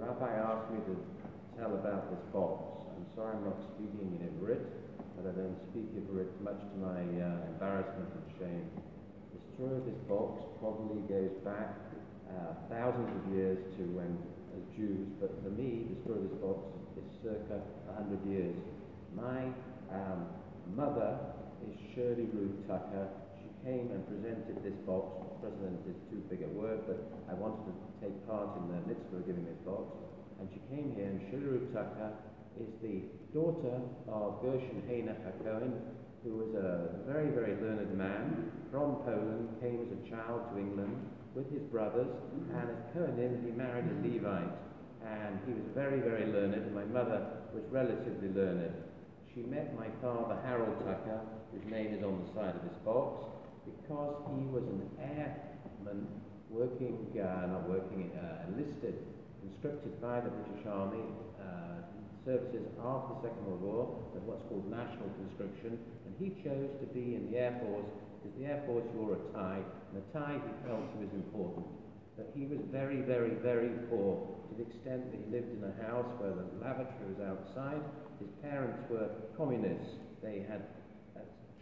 rabbi asked me to tell about this box. I'm sorry I'm not speaking in Ivrit, but I don't speak Ivrit, much to my embarrassment and shame. The story of this box probably goes back thousands of years to when, as Jews, but for me, the story of this box is circa 100 years. My mother is Shirley Ruth Tucker. She came and presented this box. President is too big a word, but I wanted to take part in the mitzvah of giving this box. And she came here, and Shirley Ruth Tucker is the daughter of Gershon Heinach HaKohen, who was a very, very learned man from Poland, came as a child to England with his brothers, and as Kohanim, he married a Levite. And he was very, very learned, and my mother was relatively learned. She met my father, Harold Tucker, whose name is on the side of this box, because he was an airman enlisted, conscripted by the British Army, services after the Second World War, of what's called national conscription, and he chose to be in the Air Force, because the Air Force wore a tie, and a tie he felt was important. But he was very, very, very poor, to the extent that he lived in a house where the lavatory was outside. His parents were communists. They had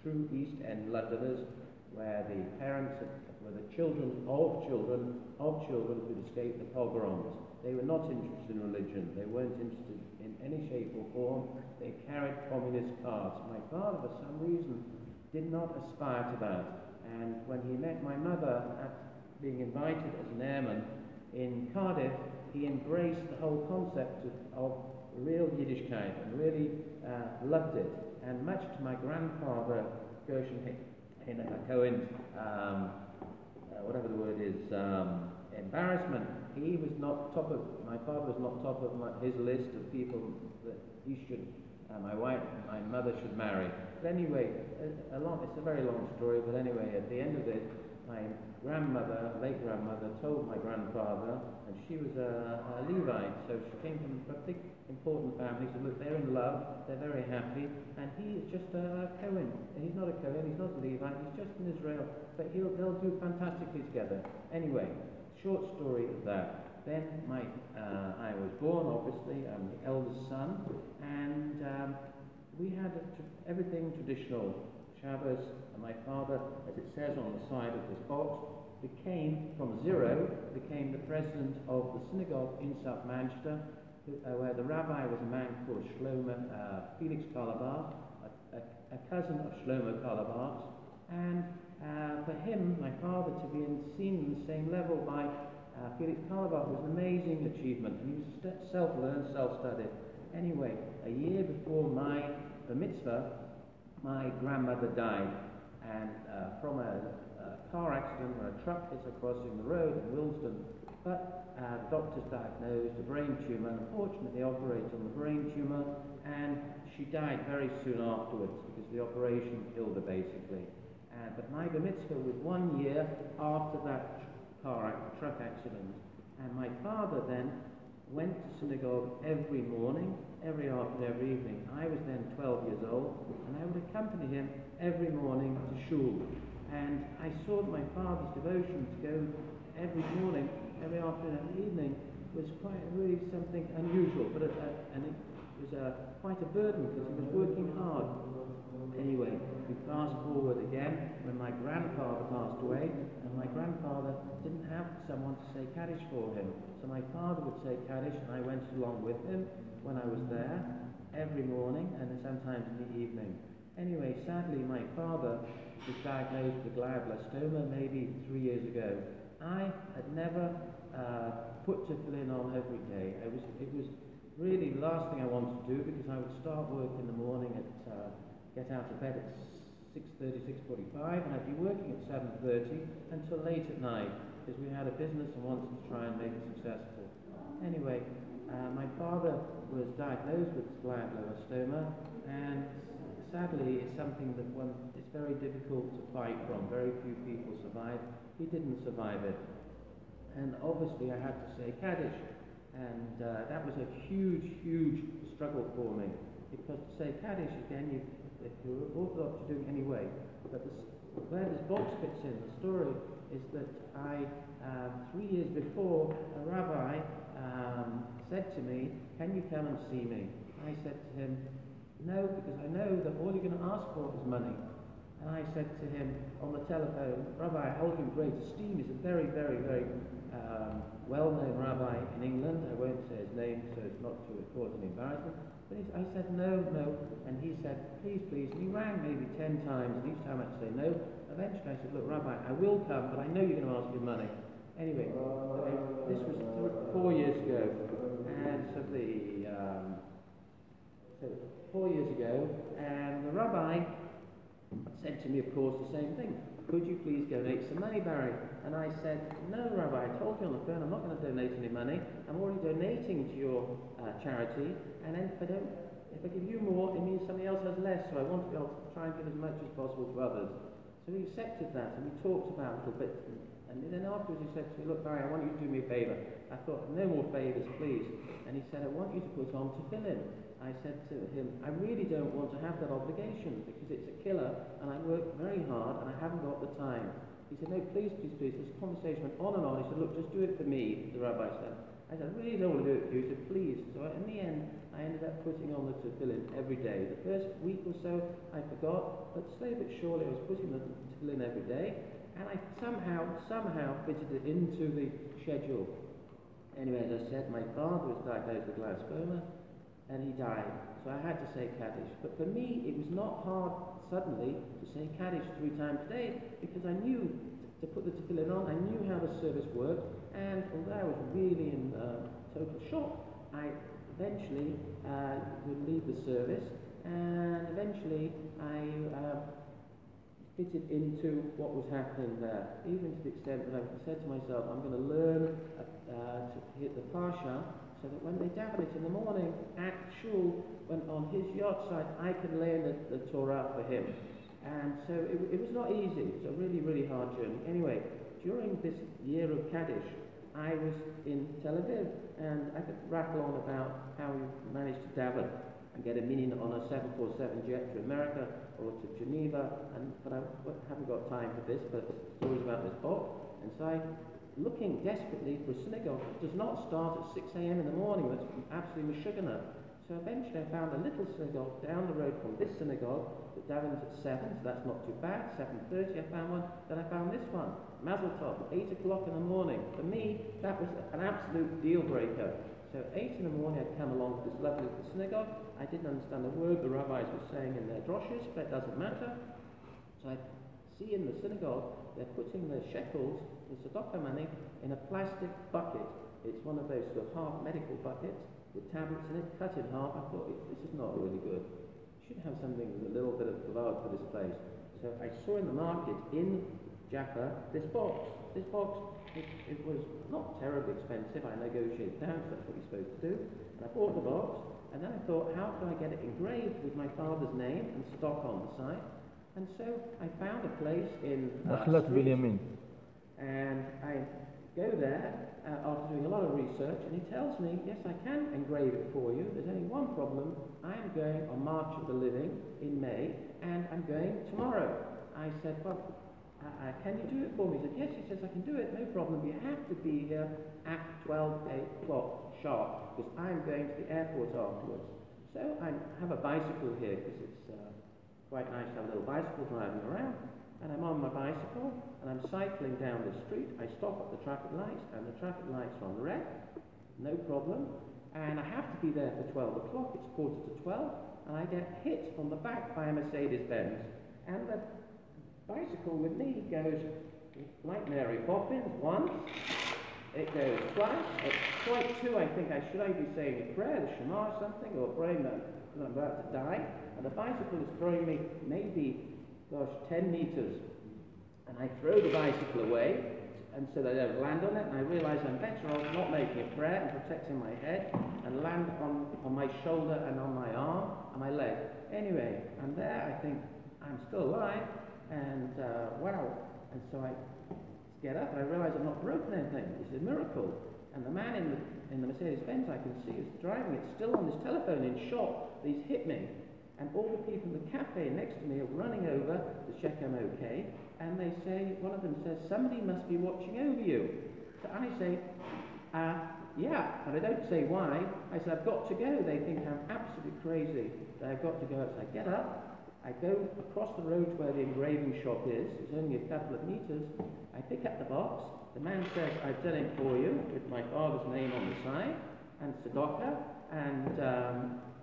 true East End Londoners, where the parents were the children who'd escaped the pogroms. They were not interested in religion. They weren't interested in any shape or form. They carried communist cards. My father, for some reason, did not aspire to that. And when he met my mother at being invited as an airman in Cardiff, he embraced the whole concept of real Yiddishkeit and really loved it. And much to my grandfather, Gershon HaKohen's, whatever the word is, embarrassment, my father was not top of his list of people that he should, my mother should marry. But anyway, it's a very long story, but anyway, at the end of it, my late grandmother, told my grandfather, and she was a Levite, so she came from a big, important family, so look, they're in love, they're very happy, and he is just a Cohen. He's not a Cohen, he's not a Levite, he's just in Israel, but they'll do fantastically together. Anyway, short story of that. Then I was born, obviously, I'm the eldest son, and we had everything traditional. Shabbos, and my father, as it says on the side of this box, became the president of the synagogue in South Manchester, where the rabbi was a man called Shlomo Felix Karlebach, a cousin of Shlomo Karlebach, and for him, my father, to be seen in the same level by Felix Karlebach was an amazing achievement, and he was self-learned, self-studied. Anyway, a year before my bar mitzvah, my grandmother died, and from a car accident where a truck hit her crossing the road in Wilston. But the doctors diagnosed a brain tumour, and unfortunately operated on the brain tumour, and she died very soon afterwards because the operation killed her basically. But my bar mitzvah was 1 year after that truck accident, and my father then went to synagogue every morning, every afternoon, every evening. I was then 12 years old, and I would accompany him every morning to shul. And I saw that my father's devotion to go every morning, every afternoon, every evening was quite really something unusual, but and it was quite a burden because he was working hard. Anyway, we fast forward again when my grandfather passed away, and my grandfather didn't have someone to say Kaddish for him. So my father would say Kaddish, and I went along with him when I was there every morning and sometimes in the evening. Anyway, sadly, my father was diagnosed with glioblastoma maybe 3 years ago. I had never put tefillin on every day. It was really the last thing I wanted to do, because I would start work in the morning get out of bed at 6:30, 6:45, and I'd be working at 7:30 until late at night, because we had a business and wanted to try and make it successful. Anyway, my father was diagnosed with glioblastoma, and sadly it's something that it's very difficult to fight from. Very few people survive. He didn't survive it. And obviously I had to say Kaddish, and that was a huge, huge struggle for me, because to say Kaddish again, if you're Orthodox, you do it anyway. But where this box fits in, the story is that 3 years before, a rabbi said to me, "Can you come and see me?" I said to him, "No, because I know that all you're going to ask for is money." And I said to him on the telephone, "Rabbi, I hold you in great esteem. He's a very, very, very well-known rabbi in England. I won't say his name so as not to cause any embarrassment." But I said, "No, no." And he said, "Please, please." And he rang maybe 10 times, and each time I'd say no. Eventually I said, "Look, Rabbi, I will come, but I know you're going to ask me money." Anyway, this was 4 years ago. And so 4 years ago, and the rabbi said to me, of course, the same thing. "Could you please donate some money, Barry?" And I said, "No, Rabbi, I told you on the phone I'm not going to donate any money. I'm already donating to your charity, and then if I give you more, it means somebody else has less, so I want to be able to try and give as much as possible to others." So he accepted that, and we talked about it a little bit, and then afterwards he said to me, "Look, Barry, I want you to do me a favour." I thought, "No more favours, please." And he said, "I want you to put on tefillin." I said to him, "I really don't want to have that obligation because it's a killer and I work very hard and I haven't got the time." He said, "No, please, please, please." This conversation went on and on. He said, "Look, just do it for me," the rabbi said. I said, "I really don't want to do it for you." He said, "Please." So in the end, I ended up putting on the tefillin every day. The first week or so, I forgot, but slowly but surely I was putting the tefillin every day, and I somehow fitted it into the schedule. Anyway, as I said, my father was diagnosed with glaucoma, and he died, so I had to say Kaddish. But for me, it was not hard suddenly to say Kaddish 3 times a day, because I knew to put the tefillin on, I knew how the service worked, and although I was really in total shock, I eventually would leave the service, and eventually I fitted into what was happening there, even to the extent that I said to myself, I'm going to learn to hit the parsha, so that when they daven it in the morning at shul, when on his yahrzeit, I could learn the Torah for him. And so it was not easy. It was a really, really hard journey. Anyway, during this year of Kaddish, I was in Tel Aviv, and I could rattle on about how we managed to daven and get a minyan on a 747 jet to America or to Geneva, but I haven't got time for this, but stories about this book. And so I looking desperately for a synagogue that does not start at 6 a.m. in the morning. That's absolutely meshugana. So eventually I found a little synagogue down the road from this synagogue that davens at 7, so that's not too bad. 7:30 I found one. Then I found this one, Mazel Tov, 8 o'clock in the morning. For me, that was an absolute deal breaker. So 8 in the morning I'd come along to this lovely little synagogue. I didn't understand a word the rabbis were saying in their droshes, but it doesn't matter. So I see in the synagogue they're putting the shekels, the tzedakah money, in a plastic bucket. It's one of those sort of half medical buckets with tablets in it, cut in half. I thought, this is not really good. You should have something with a little bit of kavod for this place. So I saw in the market in Jaffa this box. This box, it was not terribly expensive. I negotiated down, because that's what you're supposed to do. And I bought the box, and then I thought, how can I get it engraved with my father's name and stock on the side? And so I found a place in and I go there after doing a lot of research, and he tells me, yes, I can engrave it for you. There's only one problem. I am going on March of the Living in May, and I'm going tomorrow. I said, well, can you do it for me? He said, yes. He says, I can do it, no problem. You have to be here at 8 o'clock sharp, because I'm going to the airport afterwards. So I have a bicycle here, because it's quite nice to have a little bicycle driving around. And I'm on my bicycle, and I'm cycling down the street. I stop at the traffic lights, and the traffic lights are on red, no problem. And I have to be there for 12 o'clock, it's 11:45, and I get hit from the back by a Mercedes-Benz. And the bicycle with me goes like Mary Poppins once, it goes twice, at point 2 I think I should be saying a prayer, the Shema or something, or praying that I'm about to die, and the bicycle is throwing me maybe 10 meters, and I throw the bicycle away, and so that I don't land on it, and I realise I'm better off not making a prayer and protecting my head, and land on my shoulder and on my arm and my leg. Anyway, I'm there, I think I'm still alive, and wow, and so I get up and I realise I've not broken anything. It's a miracle. And the man in the Mercedes-Benz I can see is driving it still on his telephone in shock. He's hit me. And all the people in the cafe next to me are running over to check I'm okay, and one of them says, somebody must be watching over you. So I say, yeah, and I don't say why. I said, I've got to go. They think I'm absolutely crazy. So I've got to go. So I get up, I go across the road to where the engraving shop is. It's only a couple of meters. I pick up the box. The man says, I've done it for you, with my father's name on the side, and Tzedakah. And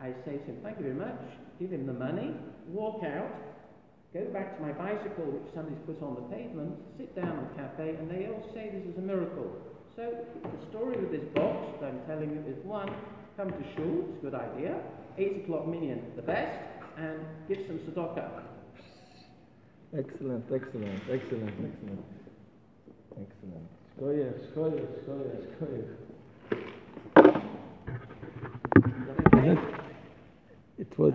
I say to him, thank you very much. Give him the money, walk out, go back to my bicycle, which somebody's put on the pavement, sit down in a cafe, and they all say this is a miracle. So the story with this box that I'm telling you is, one, come to shul, it's a good idea. 8 o'clock minyan, the best, and give some tzedakah. Excellent, excellent, excellent, excellent. Excellent. Shkoyach, shkoyach, shkoyach, shkoyach. It was.